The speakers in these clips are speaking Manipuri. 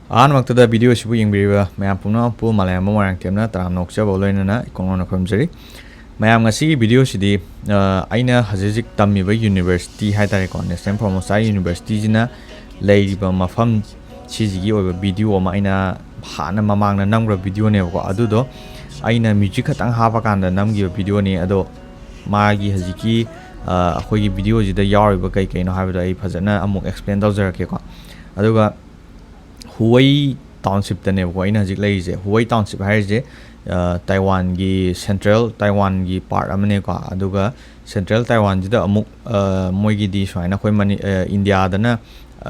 Anmaktada video shibu yingbiriba mayam pumna pu malemnganbamoirangthemna taram nokjaba loinana ikongona khomjari mayam ngasi video shidi aina hajijik tammiba university haitare ko National Promotion University jina leiba mafam chijigi oiba video ma aina hana mamangna namgra video ne ko adudo aina music khatang haba kanda namgi video ni ado magi hajiki akhoi video jida yariba kai kai no habida ai phajana amuk explain tawjarake ko aduga Huwei township tane ko aina hajik leise Huwei township haije Taiwan gi central Taiwan gi part amane ko aduga central Taiwan jida amuk moigi di swaina khoi mani India dana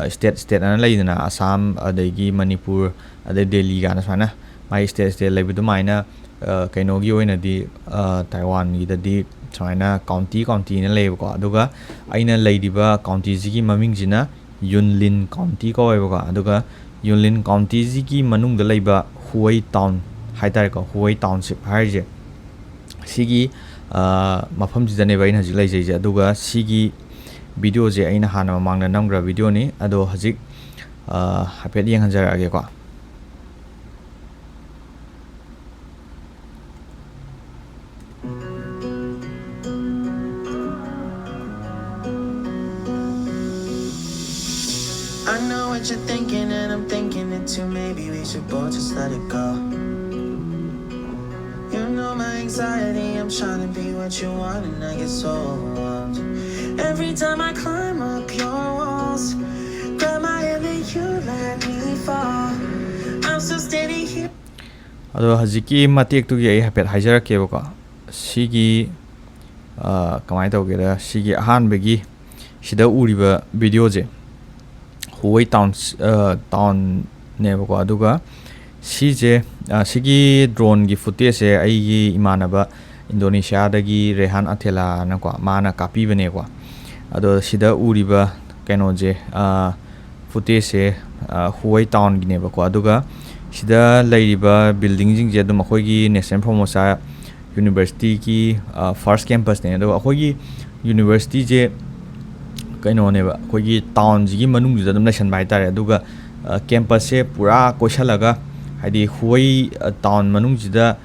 state ana leidana Assam adagi Manipur adai Delhi gana swaina mai state leibidu maina kaino gi oina di Taiwan gi di swaina county na leib ko aduga aina leidiba county jigi maming jina Yunlin county ko oiba ko aduga Yunlin County ziki manung da leiba Huwei town haitare ko Huwei township haije sigi mafam jidane ba ina hajik leije aduga sigi video je aina hana mamangna namgra video ni ado hajik hapet yang hanjarage ko I know what you're thinking and I'm thinking it too. Maybe we should both just let it go. You know my anxiety, I'm trying to be what you want and I get so overwhelmed. Every time I climb up your walls, grab my hand and you let me fall. I'm still standing here. ado hajiki matek tu gi ai hapet haijarake ko sigi kamai tawgera sigi ahan begi sida uriba video je Huwei town nebako aduga sije sigi drone gi footage se aigi imanaba Indonesia dagi Rehan Athela na ko mana copy bane ko ado sida uriba keno je footage se Huwei town gi nebako aduga sida leiriba building jing je dum khoi gi National Promotion University ki first campus ne ado khoi gi university je kaino ne ba khoi gi town ji manung ju dum nation bai tare aduga campus se pura koishalaga haidi Huwei town manung ji da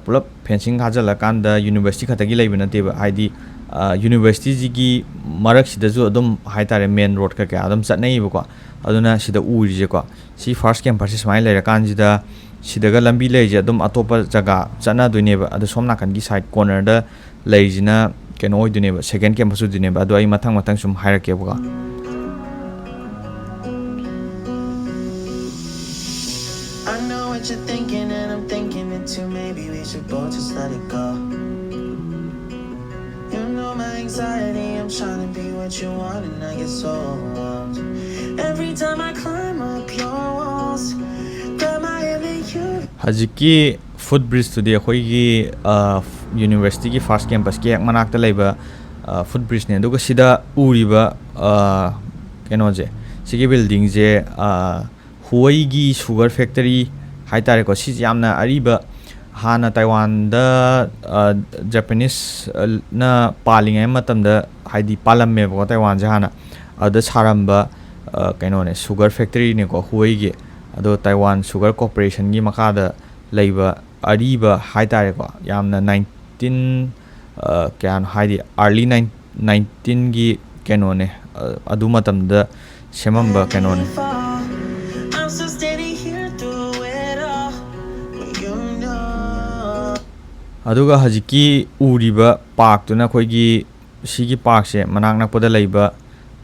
pulap fencing hajala kanda university khatagi leibna te ba haidi university ji gi marak sida ju adum hai tare main road ka ka adum chatnai ba ko aduna sida uri je ko si first campus smile leira kan ji da sidaga lambi leije adum atopa jaga chana duine ba adu somna kan gi side corner da leijina keno oidune ba second campus dune ba ado ai mathang sum hairake ba I know what you're thinking and I'm thinking it too. Maybe we should both just let it go. You know my anxiety, I'm trying to be what you want and I get so overwhelmed. Every time I climb up your walls, grab my hand and you. hajiki footbridge today khoi gi university ki first campus ki ek manak ta leiba footbridge ne aduga sida uriba keno je sigi building je Huwei gi sugar factory haitare ko si yamna ariba hana Taiwan da Japanese na palingai matamda haidi palamme ko Taiwan je hana ada saramba keno ne sugar factory ne ko Huwei gi ado Taiwan Sugar Corporation gi makada leiba ariba haitare ko yamna 19 kyan haidi early 19 gi keno ne adu matamda semamba keno ne I'm still standing here through it all. You know. aduga hajiki uriba park tuna khoi gi sigi park se manak nakpoda leiba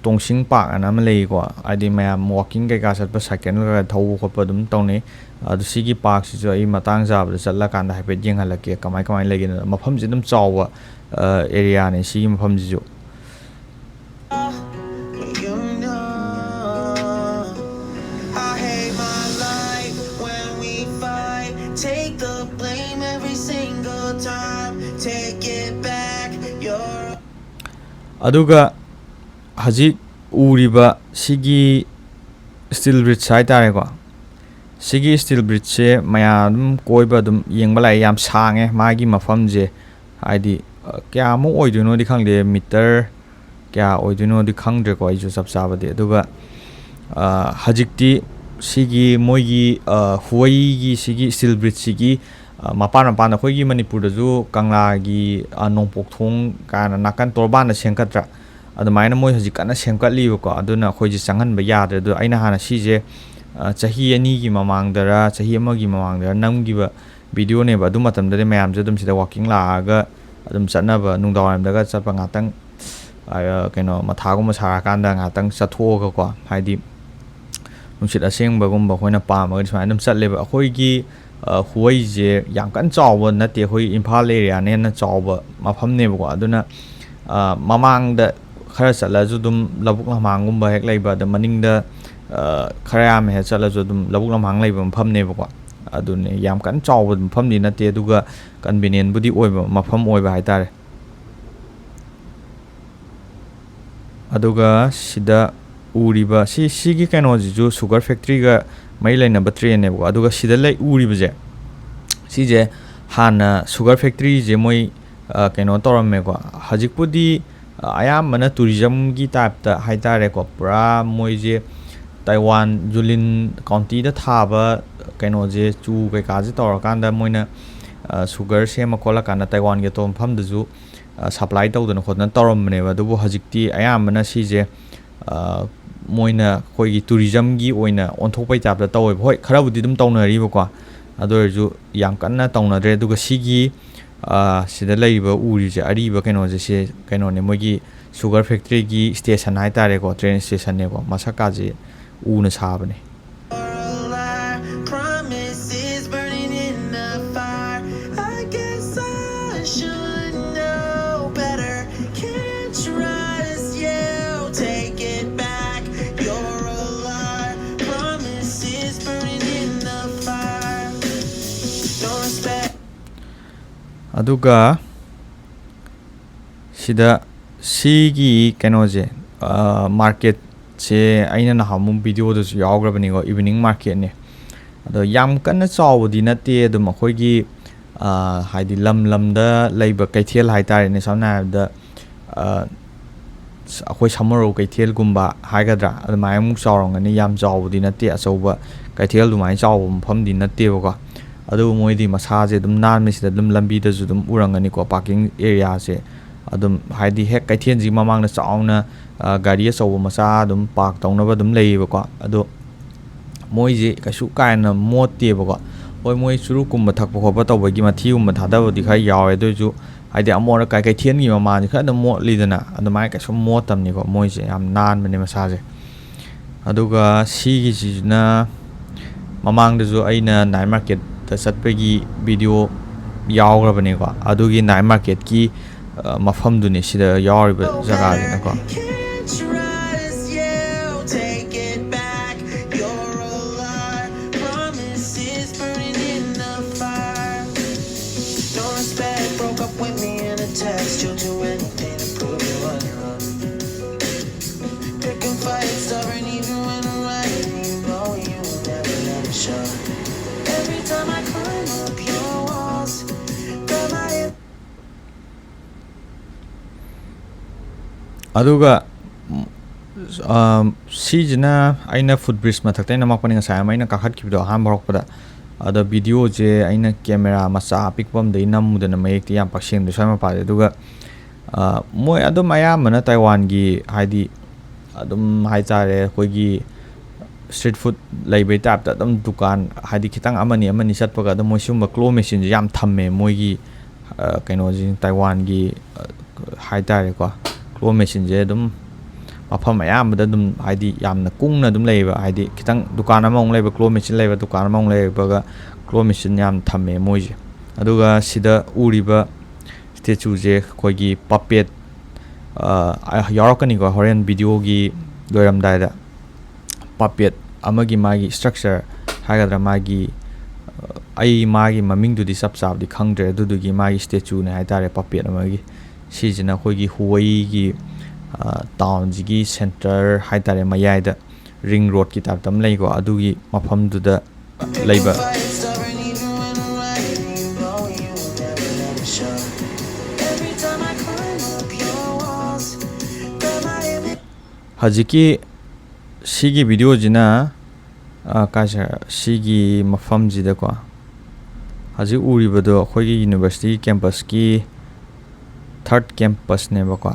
Tongsing Park ana ma lei ko adi mayam walking kai ka satpa second ka thau khopa dum tawne adu sigi park si jo ai matang jab da chatla kan da hape jeng halake kamai legi na mafam ji dum chawa area ne sigi mafam ji jo You know. I hate my life when we fight. Take the blame every single time. Take it back. You're aduga hajik uriba sigi steel bridge haitare ko sigi steel bridge se mayam koiba dum yengba lai yam sange magi mafam je haidi kya mu oiduno di khangde meter kya oiduno di khangdre ko ai ju sab saba de aduga hajikti sigi moigi Huwei gi sigi steel bridge sigi mapan akhoi gi Manipur da ju Kangla gi nongpok thong kana nakan torban da sengkatra adamaina moi hojik kana sengkatli ko aduna khoi ji changan ba yadre do aina hana si je chahi ani gi mamang dara chahi ama gi mamang dara namgi ba video ne ba du matam da mayam je dum sida walking la ga adum chatna ba nungdawam da ga chatpa ngatang kaino mathago ma sara kanda ngatang chatho ga ko haidi nungsit aseng ba gum ba khoina pa ma sma adum chatle ba khoi gi Huwei je yang kan chawba nate khoi Imphal area ne na chawba mafam ne ba ko aduna mamang da khara chatla ju dum labuk lamang gum ba hek leiba da maning da khara am he chatla ju dum labuk lamang leiba mafam ne ba ko adune yam kan chawba mafam ni nate duga convenient budi oiba mafam oiba haitare aduga sida uriba sigi kaino ju sugar factory ga mai laina batre ne ba aduga sida lai uriba je si je hana sugar factory je moi kaino toram me ko hajikpudi ayam mana tourism gi type ta haitare ko pura moi je Taiwan Julin county da thaba kaino je chu kai ka je tor kan da moina sugar sema kola kana Taiwan ge tom pham da ju supply tau da khotna toram ne ba dubu hajikti ayam mana si je moina khoi gi tourism gi oina onthokpai tap da taw hoi khara budi dum tawna ri ba ko ador ju yam kanna tawna dre duga sigi sida leiba uri je ari ba kaino je se kaino ne mogi sugar factory gi station hai tare ko train station ne ko masaka je una sabane aduga sida sigi kaino je market che aina na hamu video da su yagrabani go evening market ne ado yam kana chawdi na te dum khoi gi haidi lam da leiba kaithel haitare ne samna da akhoi samaro kaithel gumba haigadra admai mu chawrong ani yam chawdi na te achauba kaithel dumai chawum pham di na te ba adu moi di masa je dum nan me sida dum lambi da ju dum urangani ko parking area se adum haidi hek kaithien ji mamang na chauna gari achauba masa dum park tauna ba dum lei ba ko adu moi je kasu kaina motte ba ko hoi moi churu kum thak pa khoba taw ba gi mathi um thada ba di khai yawe do ju haidi amora kai kaithien gi mama ni kha da mo li dana adumai ka sum mo tam ni ko moi je yam nan mane masa je aduga si gi ji na mamang da ju aina night market ta satpegi video yaograbane ko adugi night market ki mafam du ne sida yawriba jaga ni ko aduga sijina aina food bridge mathakta na makpani nga sa maina kakhat kibido han borok pada ada video je aina camera macha pikpam de namu de na mayek ti yam pakseng de sama pa aduga moi adum aya mana Taiwan gi haidi adum haitare koi gi street food leibai tap ta adum dukan haidi kitang amani satpaga adum moi sumba claw machine yam thamme moi gi kaino ji Taiwan gi haitare ko claw machine je dum mafam ayam da dum haidi yamna kungna dum leiba haidi kitang dukan among leiba claw machine leiba dukan among leiba ga claw machine yam thamme moje aduga sida uriba statue je khoigi puppet yarakani ko horen video gi doiram dai da puppet amagi magi structure hagadra magi ai magi maming du di sap sap di khangdre dudugi magi statue ne haitare puppet amagi sijina khoigi Huwei gi town ji center haitare mayai da ring road ki tab tam lei ko adugi mafam du da leiba hajiki sigi video jina ꯀꯥꯏꯁꯦ ꯁꯤꯒꯤ ꯃꯐꯝꯁꯤꯗꯀꯣ ꯍꯧꯖꯤꯛ ꯎꯔꯤꯕꯗꯣ ꯑꯩꯈꯣꯏꯒꯤ ꯌꯨꯅꯤꯚꯔꯁꯤꯇꯤ ꯀꯦꯝꯄꯁꯀꯤ 3rd ꯀꯦꯝꯄꯁꯅꯦꯕꯀꯣ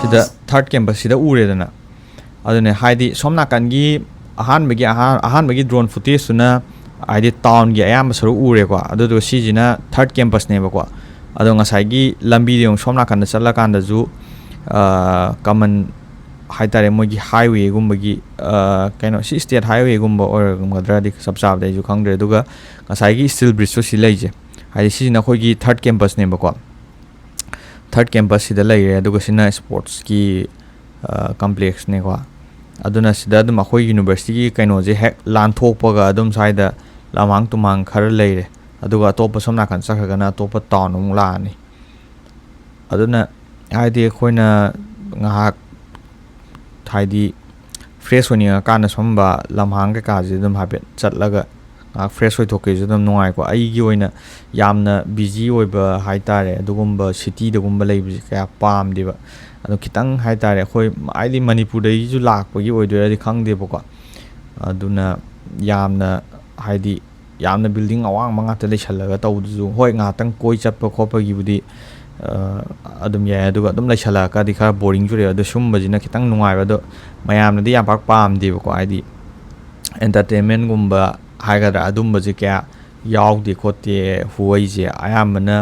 ꯁꯤꯗ 3rd ꯀꯦꯝꯄꯁꯁꯤꯗ ꯎꯔꯦꯗꯅ ꯑꯗꯨꯅꯦ ꯍꯥꯏꯗꯤ ꯁꯣꯝ ꯅꯥꯀꯟꯒꯤ ꯑꯍꯥꯟꯕꯒꯤ ꯗ꯭ꯔꯣꯟ ꯐꯨꯇꯦꯖꯇꯨꯅ ꯍꯥꯏꯗꯤ ꯇꯥꯎꯟꯒꯤ ꯑꯌꯥꯝꯕ ꯁꯔꯨꯛ ꯎꯔꯦꯀꯣ ꯑꯗꯨꯗꯨꯒ ꯁꯤꯁꯤꯅ 3rd ꯀꯦꯝꯄꯁꯅꯦꯕꯀꯣ ꯑꯗꯣ ꯉꯁꯥꯏꯒꯤ ꯂꯝꯕꯤꯗ ꯌꯦꯡꯉꯨ ꯁꯣꯝ ꯅꯥꯀꯟꯗ ꯆꯠꯂꯀꯥꯟꯗꯁꯨ ꯀꯃꯟ ꯍꯥꯏꯇꯥꯔꯦ ꯃꯣꯏꯒꯤ 하이웨이ꯒꯨꯝꯕꯒꯤ ꯀꯩꯅꯣ ꯁꯤ ꯁ꯭ꯇꯦꯠ 하이웨이ꯒꯨꯝꯕ ꯑꯣꯏꯔꯝꯒꯗ꯭ꯔꯗꯤ ꯆꯞ ꯆꯥꯕꯗꯤ ꯑꯩꯁꯨ ꯈꯪꯗ꯭ꯔꯦ ꯑꯗꯨꯒ ꯉꯁꯥꯏꯒꯤ ꯁ꯭ꯇꯤꯜ ꯕ꯭ꯔꯤꯖꯁꯨ ꯁꯤ ꯂꯩꯁꯦ ꯍꯥꯏꯗꯤ ꯁꯤꯁꯤꯅ ꯑꯩꯈꯣꯏꯒꯤ 3rd ꯀꯦꯝꯄꯁꯅꯦꯕꯀꯣ 3rd ꯀꯦꯝꯄꯁꯁꯤꯗ ꯂꯩꯔꯦ ꯑꯗꯨꯒ ꯁꯤꯅ ꯁ꯭ꯄꯣꯔꯠꯁꯀꯤ ꯀꯝꯄ꯭ꯂꯦꯛꯁꯅꯦꯀꯣ ꯑꯗꯨꯅ ꯁꯤꯗ ꯑꯗꯨꯝ ꯑꯩꯈꯣꯏ ꯌꯨꯅꯤꯚꯔꯁꯤꯇꯤꯒꯤ ꯀꯩꯅꯣꯁꯦ ꯍꯦꯛ ꯂꯥꯟꯊꯣꯛꯄꯒ ꯑꯗꯨꯝ ꯁ꯭ꯋꯥꯏꯗ ꯂꯝꯍꯥꯡ ꯇꯨꯝꯍꯥꯡ ꯈꯔ ꯂꯩꯔꯦ ꯑꯗꯨꯒ ꯑꯇꯣꯞꯄ ꯁꯣꯝ ꯅꯥꯀꯟ ꯆꯠꯈ꯭ꯔꯒꯅ ꯑꯇꯣꯞꯄ ꯇꯥꯎꯟ ꯑꯃꯨꯛ ꯂꯥꯛꯑꯅꯤ ꯑꯗꯨꯅ ꯍꯥꯏꯗꯤ ꯑꯩꯈꯣꯏꯅ ꯉꯥꯏꯍꯥꯛ ꯍꯥꯏꯗꯤ ꯐ꯭ꯔꯦꯁ ꯑꯣꯏꯅꯤꯡꯉꯀꯥꯟꯗ ꯁꯨꯝꯕ ꯂꯝꯍꯥꯡ ꯀꯩꯀꯥꯁꯦ ꯑꯗꯨꯝ ꯍꯥꯏꯐꯦꯠ ꯆꯠꯂꯒ ꯉꯥꯏꯍꯥꯛ ꯐ꯭ꯔꯦꯁ ꯑꯣꯏꯊꯣꯛꯀꯦꯁꯨ ꯑꯗꯨꯝ ꯅꯨꯡꯉꯥꯏꯀꯣ ꯑꯩꯒꯤ ꯑꯣꯏꯅ ꯌꯥꯝꯅ ꯕꯤꯖꯤ ꯑꯣꯏꯕ ꯍꯥꯏꯇꯥꯔꯦ ꯑꯗꯨꯒꯨꯝꯕ ꯁꯤꯇꯤꯗꯒꯨꯝꯕ ꯂꯩꯕꯁꯦꯀꯌꯥ ꯄꯥꯝꯗꯦꯕ ꯑꯗꯣ ꯈꯤꯇꯪ ꯍꯥꯏꯇꯥꯔꯦ ꯑꯩꯈꯣꯏ ꯍꯥꯏꯗꯤ ꯃꯅꯤꯄꯨꯔꯗꯒꯤꯁꯨ ꯂꯥꯛꯄꯒꯤ ꯑꯣꯏꯗꯣꯏꯔꯗꯤ ꯈꯪꯗꯦꯕꯀꯣ ꯑꯗꯨꯅ ꯌꯥꯝꯅ ꯍꯥꯏꯗꯤ ꯌꯥꯝꯅ ꯕꯤꯜꯗꯤꯡ ꯑꯋꯥꯡꯕ ꯉꯥꯛꯇ ꯂꯩꯁꯜꯂꯒ ꯇꯧꯕꯗꯨꯁꯨ ꯍꯣꯏ ꯉꯥꯏꯍꯥꯛꯇꯪ ꯀꯣꯏ ꯆꯠꯄ ꯈꯣꯠꯄꯒꯤꯕꯨꯗꯤ ꯑꯗꯨꯝ ꯌꯥꯏ ꯑꯗꯨꯒ ꯑꯗꯨꯝ ꯂꯩꯁꯜꯂꯛꯑꯒꯗꯤ ꯈꯔ ꯕꯣꯔꯤꯡ ꯆꯨꯔꯦ ꯑꯗꯣ ꯁꯨꯝꯕꯁꯤꯅ ꯈꯤꯇꯪ ꯅꯨꯡꯉꯥꯏꯕ ꯑꯗꯣ ꯃꯌꯥꯝꯅꯗꯤ ꯌꯥꯝ ꯄꯥꯛ ꯄꯥꯝꯗꯦꯕꯀꯣ ꯍꯥꯏꯗꯤ ꯑꯦꯟꯇꯔꯇꯦꯟꯃꯦꯟꯒꯨꯝꯕ ꯍꯥꯏꯒꯗ꯭ꯔꯥ ꯑꯗꯨꯝꯕꯁꯦ ꯀꯌꯥ ꯌꯥꯎꯗꯦ ꯈꯣꯠꯇꯦ ꯍꯨꯋꯩꯁꯦ ꯑꯌꯥꯝꯕꯅ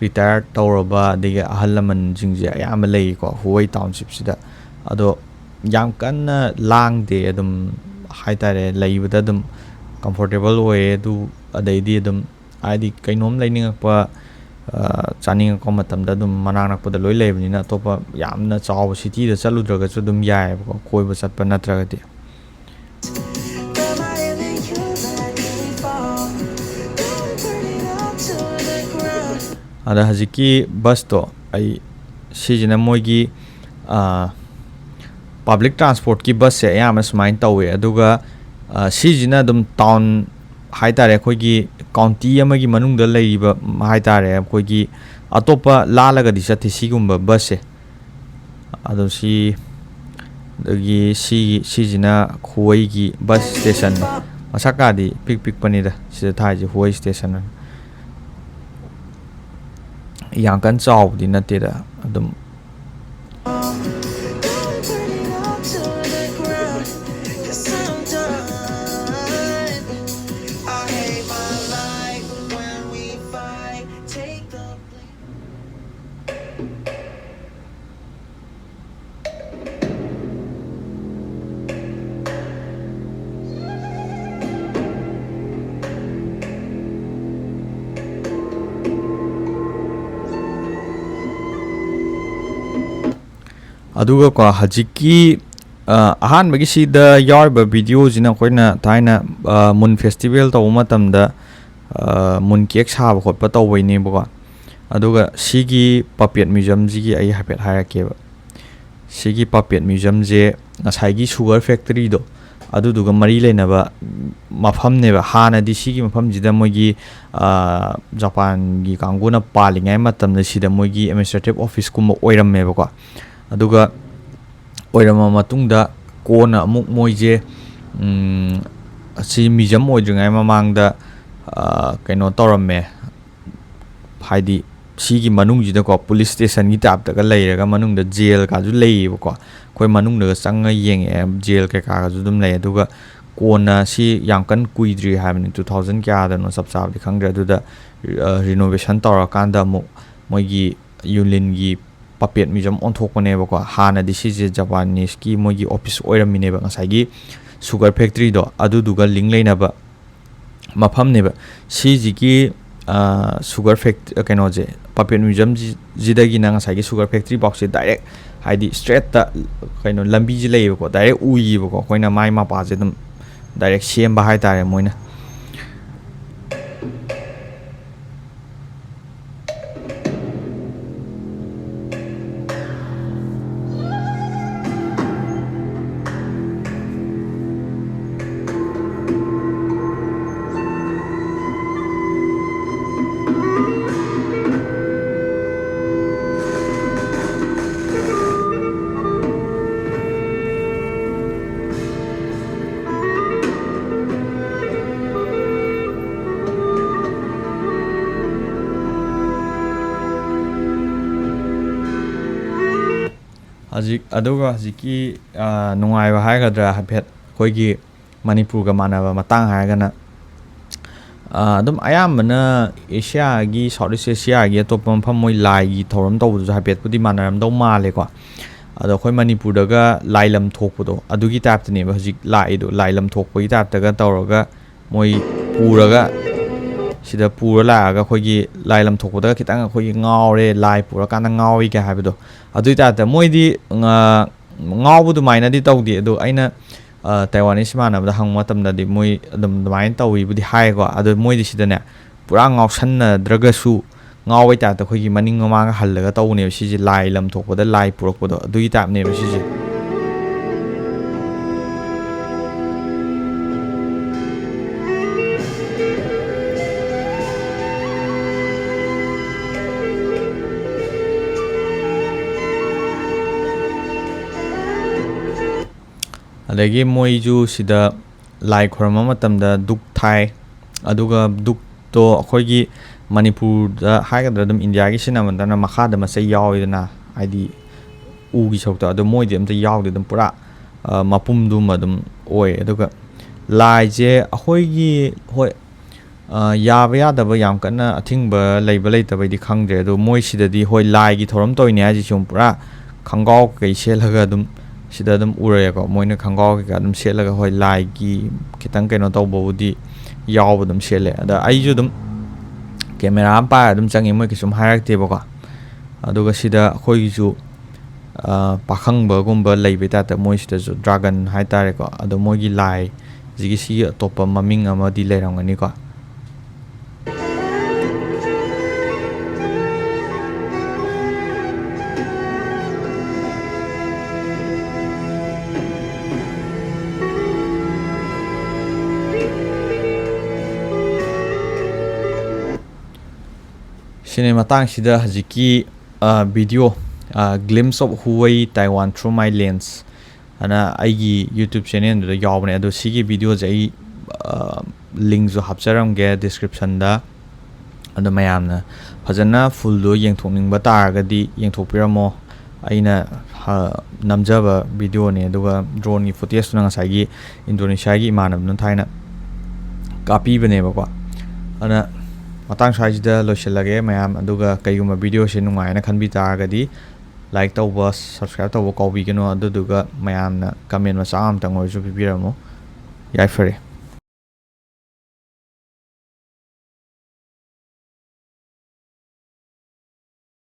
ꯔꯤꯇꯥꯌꯔ ꯇꯧꯔꯕ ꯑꯗꯒꯤ ꯑꯍꯜ ꯂꯃꯟꯁꯤꯡꯁꯦ ꯑꯌꯥꯝꯕ ꯂꯩꯀꯣ ꯍꯨꯋꯩ ꯇꯥꯎꯟꯁꯤꯞꯁꯤꯗ ꯑꯗꯣ ꯌꯥꯝ ꯀꯟꯅ ꯂꯥꯡꯗꯦ ꯑꯗꯨꯝ ꯍꯥꯏꯇꯥꯔꯦ ꯂꯩꯕꯗ ꯑꯗꯨꯝ ꯀꯝꯐꯣꯔꯇꯦꯕꯜ ꯑꯣꯏꯌꯦ ꯑꯗꯨ ꯑꯗꯩꯗꯤ ꯑꯗꯨꯝ ꯍꯥꯏꯗꯤ ꯀꯩꯅꯣꯝ ꯂꯩꯅꯤꯡꯉꯛꯄ ಚಾನಿಂಗಕ್ಕೋ ಮತ್ತಂದ ಅದು ಮನಾನಕ್ಪದ ಲೋಯ್ ಲೇಬನಿನ ಅತೋಪ ಯಾಮ್ನ ಚಾವ ಸಿಟಿದ ಚಲುದ್ರಗಸು ಅದುಮ್ ಯಾಯಬ ಕೋಯ್ಬ ಚಟ್ಪ ನತ್ರಗತಿ ada haziki bus to ai sijina moigi public transport ki bus se ayama sumain tawe aduga sijina dum town haitare khoigi county amagi manungda leiba haitare khoigi atopa lalaga di chati sigumba bus se adu si dagi sijina Huwei gi bus station masakadi pik panida sida thaji Huwei station yang kan chawdi nateda adum aduga ko hajiki ahanbagi sida yarba video jina koina thaina mun festival taw matamda mun cake saba khotpa tawbaini boka aduga sigi puppet museum jigi ai hapet harake ba sigi puppet museum je ngasai sugar factory do aduduga mari leinaba mafam neba hana di sigi mafam jida mogi Japan gi kanguna palingai matamda sida mogi administrative office kumba oiramme ba aduga oirama matungda kona amuk moije si museum oidringai mamangda kaino tawramme haidi sigi manungjida ko police station gi tap daga leiraga manungda jail ka ju leiba ko koi manungda changa yenge jail ke ka ju dum lei aduga kona si yamkan kuidri habni 2000 kya da no sab sab di khangre aduda renovation tawra kanda amuk moigi yulin gi puppet museum on thokpane ba ko hana di si je Japanese ki mogi office oiramine ba ngasai gi sugar factory do aduduga link leina ba mafam ne ba si ji ki sugar factory kaino je puppet museum ji da gi na ngasai gi sugar factory box se direct haidi straight ta kaino lambi ji lei ba ko direct ui ba ko koina mai ma pa je dum direct sem ba hai tare moina ꯍꯧꯖꯤꯛ ꯑꯗꯨꯒ ꯍꯧꯖꯤꯛꯀꯤ ꯅꯨꯡꯉꯥꯏꯕ ꯍꯥꯏꯒꯗ꯭ꯔꯥ ꯍꯥꯏꯐꯦꯠ ꯑꯩꯈꯣꯏꯒꯤ ꯃꯅꯤꯄꯨꯔꯒ ꯃꯥꯟꯅꯕ ꯃꯇꯥꯡ ꯍꯥꯏꯔꯒꯅ ꯑꯗꯨꯝ ꯑꯌꯥꯝꯕꯅ ꯑꯦꯁꯤꯌꯥꯒꯤ ꯁꯥꯎꯠ ꯏꯁ ꯑꯦꯁꯤꯌꯥꯒꯤ ꯑꯇꯣꯞꯄ ꯃꯐꯝ ꯃꯣꯏ ꯂꯥꯏꯒꯤ ꯊꯧꯔꯝ ꯇꯧꯕꯗꯨꯁꯨ ꯍꯥꯏꯐꯦꯠꯄꯨꯗꯤ ꯃꯥꯟꯅꯔꯝꯗꯧ ꯃꯥꯜꯂꯦꯀꯣ ꯑꯗꯣ ꯑꯩꯈꯣꯏ ꯃꯅꯤꯄꯨꯔꯗꯒ ꯂꯥꯏ ꯂꯝ ꯊꯣꯛꯄꯗꯣ ꯑꯗꯨꯒꯤ ꯇꯥꯏꯞꯇꯅꯦꯕ ꯍꯧꯖꯤꯛ ꯂꯥꯛꯏꯗꯣ ꯂꯥꯏ ꯂꯝ ꯊꯣꯛꯄꯒꯤ ꯇꯥꯏꯞꯇꯒ ꯇꯧꯔꯒ ꯃꯣꯏ ꯄꯨꯔꯒ sida pura laga akhoi lai lam thokpoda khitang akhoi ngaure lai pura kana ngawi ka haibedo adui ta ta moidi ngawbu du maina di tawdi adu aina Taiwanese manabda hang matamda di moi adum main tawi budi hai ko adu moidi sida ne pura ngawsanna dragasu ngawai ta ta khoi maning ma ga hallaga tawne siji lai lam thokpoda lai purakpodo adui ta ne siji adagi moiju sida lai khorama matamda duk thai aduga duk to akhoi Manipur da haigadra dum India gi sinamandana makha da masai yawidana aidi ugi sokta adu moidi amta yawde dum pura mapum dum adum oi aduga lai je akhoi gi hoi yaba yadaba yam kana athingba leiba leitaba di khangde adu moi sida di hoi lai gi thoram toini aji chum pura khangau kai selaga dum sida dum uraya ko moina khangau ka dum selaga hoi lai gi kitang keno tawbodi yaw dum sele ada aiju dum camera pa dum changi moi kisum hairakte bako aduga sida khoi ju pakhang ba gumba leibe ta ta moi sida ju dragon hai tare ko adu moi gi lai jigi si topa maming amadi leirangani ko Cinema tang sida hajiki video glimpse of Huwei Taiwan through my lens ana aigi YouTube channel da yawbane ado sigi video jai link zo hapcharam ge description da ado mayamna phajana full do yengthokning ba taragadi yengthokpiramo aina namjaba video ne aduga drone ni footage na ngasai gi Indonesia gi manam nan thaina copy bane ba ko ana matang sajida losilage mayam aduga kaiguma video se nungaina khanbi taragadi like tawba subscribe tawba kawbi geno aduga mayamna comment macha am tangor ju bibiramo yai fare